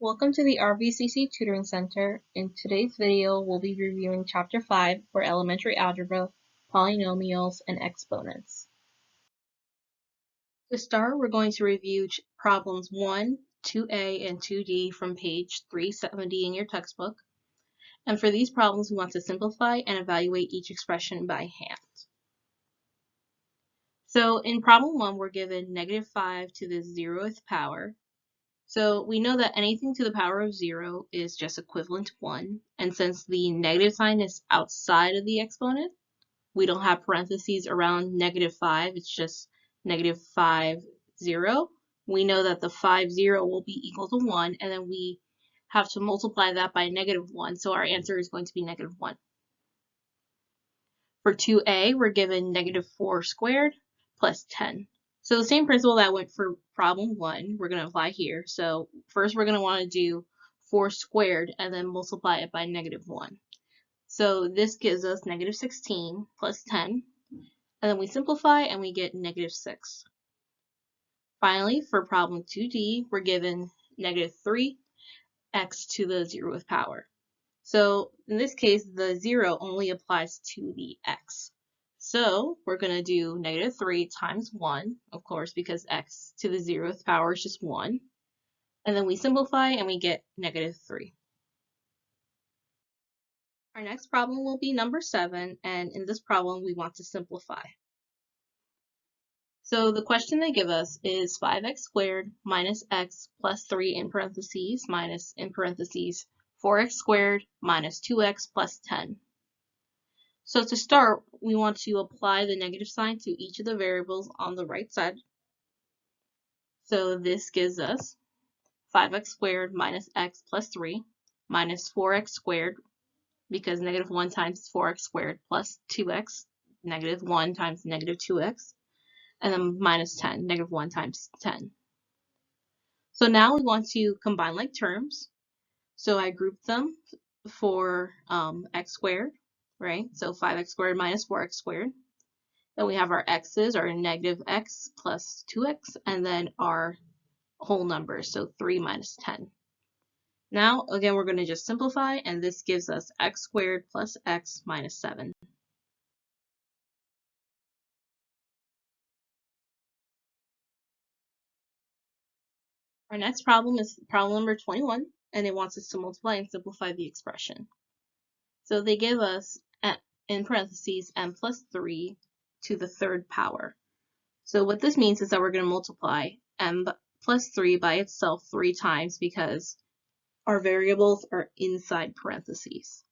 Welcome to the RVCC Tutoring Center. In today's video, we'll be reviewing Chapter 5 for Elementary Algebra, Polynomials, and Exponents. To start, we're going to review problems 1, 2a, and 2d from page 370 in your textbook. And for these problems, we want to simplify and evaluate each expression by hand. So in problem 1, we're given -5 to the 0th power. So we know that anything to the power of 0 is just equivalent to 1, and since the negative sign is outside of the exponent, we don't have parentheses around -5, it's just -5, 0. We know that the 5, 0 will be equal to 1, and then we have to multiply that by -1, so our answer is going to be -1. For 2a, we're given -4 squared plus 10. So the same principle that went for problem 1, we're going to apply here. So first we're going to want to do 4 squared and then multiply it by -1. So this gives us -16 plus 10. And then we simplify and we get -6. Finally, for problem 2d, we're given -3x to the 0th power. So in this case, the 0 only applies to the x. So we're going to do -3 times 1, of course, because x to the 0th power is just 1. And then we simplify and we get -3. Our next problem will be number 7, and in this problem we want to simplify. So the question they give us is 5x squared minus x plus 3 in parentheses minus in parentheses 4x squared minus 2x plus 10. So to start, we want to apply the negative sign to each of the variables on the right side. So this gives us 5x squared minus x plus 3 minus 4x squared, because -1 times 4x squared plus 2x, -1 times -2x, and then minus 10, -1 times 10. So now we want to combine like terms. So I grouped them for x squared, right? So 5x squared minus 4x squared. Then we have our x's, our -x plus 2x, and then our whole numbers, so 3 minus 10. Now, again, we're going to just simplify, and this gives us x squared plus x minus 7. Our next problem is problem number 21, and it wants us to multiply and simplify the expression. So they give us, in parentheses, m plus 3 to the 3rd power. So what this means is that we're going to multiply m plus 3 by itself 3 times because our variables are inside parentheses.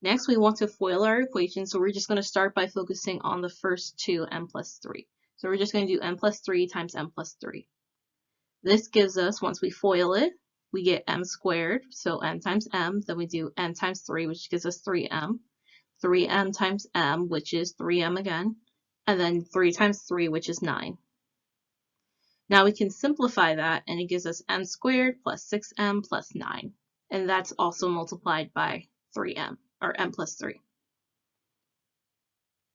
Next, we want to FOIL our equation, so we're just going to start by focusing on the first two, m plus 3. So we're just going to do m plus 3 times m plus 3. This gives us, once we FOIL it, we get m squared, so m times m, then we do m times 3, which gives us 3m, 3m times m, which is 3m again, and then 3 times 3, which is 9. Now we can simplify that, and it gives us m squared plus 6m plus 9, and that's also multiplied by 3m, or m plus 3.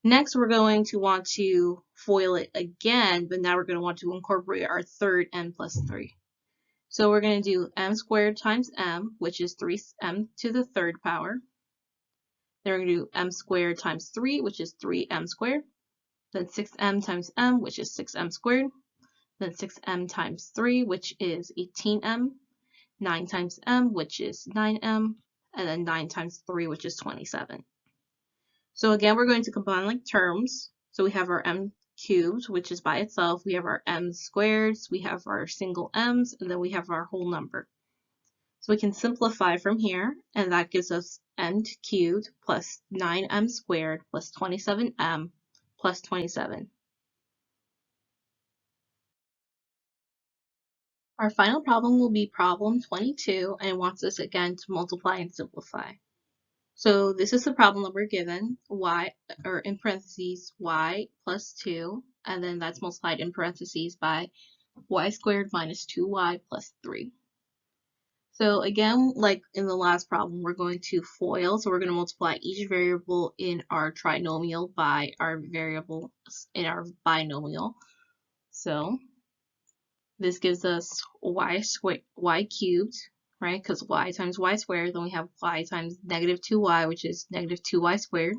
Next, we're going to want to FOIL it again, but now we're going to want to incorporate our third m plus 3. So we're going to do m squared times m, which is 3m to the 3rd power. Then we're going to do m squared times 3, which is 3m squared. Then 6m times m, which is 6m squared. Then 6m times 3, which is 18m. 9 times m, which is 9m. And then 9 times 3, which is 27. So again, we're going to combine like terms. So we have our m cubed, which is by itself. We have our m squareds, we have our single m's, and then we have our whole number. So we can simplify from here, and that gives us m cubed plus 9m squared plus 27m plus 27. Our final problem will be problem 22, and it wants us again to multiply and simplify. So this is the problem that we're given, y, or in parentheses, y plus 2, and then that's multiplied in parentheses by y squared minus 2y plus 3. So again, like in the last problem, we're going to FOIL, so we're going to multiply each variable in our trinomial by our variable in our binomial. So this gives us y cubed right? Because y times y squared, then we have y times negative 2y, which is negative 2y squared,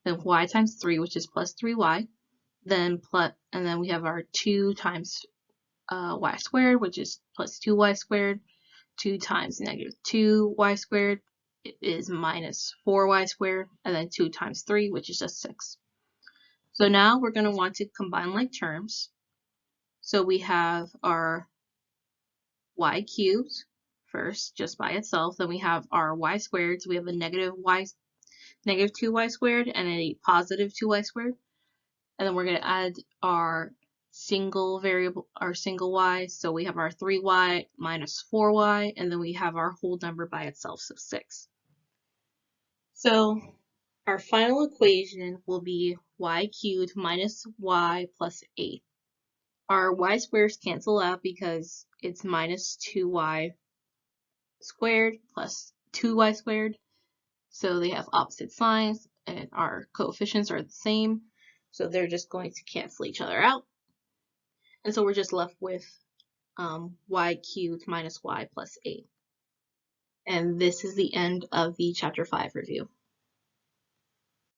then y times 3, which is plus 3y, and then we have our 2 times y squared, which is plus 2y squared, 2 times negative 2y squared is minus 4y squared, and then 2 times 3, which is just 6. So now we're going to want to combine like terms. So we have our y cubed first, just by itself. Then we have our y squared. So we have a negative 2y squared and a positive 2y squared. And then we're going to add our single variable, our single y. So we have our 3y minus 4y, and then we have our whole number by itself, so 6. So our final equation will be y cubed minus y plus 8. Our y squares cancel out because it's minus 2y squared plus 2y squared. So they have opposite signs, and our coefficients are the same. So they're just going to cancel each other out. And so we're just left with y cubed minus y plus 8. And this is the end of the Chapter 5 review.